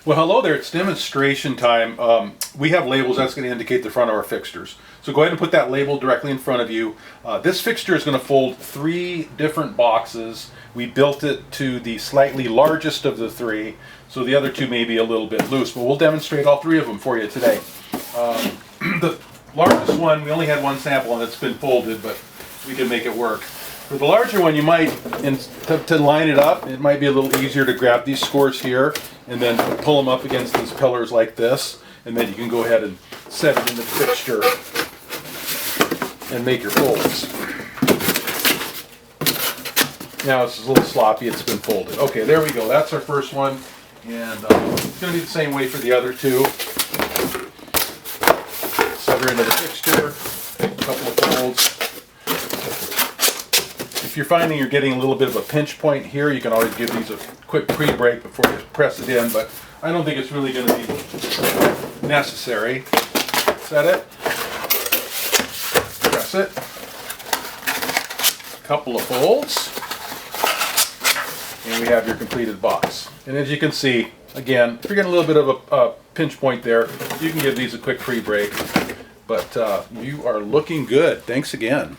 Well, hello there. It's demonstration time. We have labels that's going to indicate the front of our fixtures. So go ahead and put that label directly in front of you. This fixture is going to fold 3 different boxes. We built it to the slightly largest of the 3, so the other 2 may be a little bit loose, but we'll demonstrate all 3 of them for you today. The largest one, we only had 1 sample and it's been folded, but we can make it work. For the larger one, you might, to line it up, it might be a little easier to grab these scores here and then pull them up against these pillars like this, and then you can go ahead and set it in the fixture and make your folds. Now it's a little sloppy, it's been folded. Okay, there we go, that's our first one, and it's going to be the same way for the other 2. Set her into the fixture, a couple of folds. If you're finding you're getting a little bit of a pinch point here, you can always give these a quick pre-break before you press it in, but I don't think it's really going to be necessary. Set it, press it, a couple of folds, and we have your completed box. And as you can see, again, if you're getting a little bit of a pinch point there, you can give these a quick pre-break, but you are looking good. Thanks again.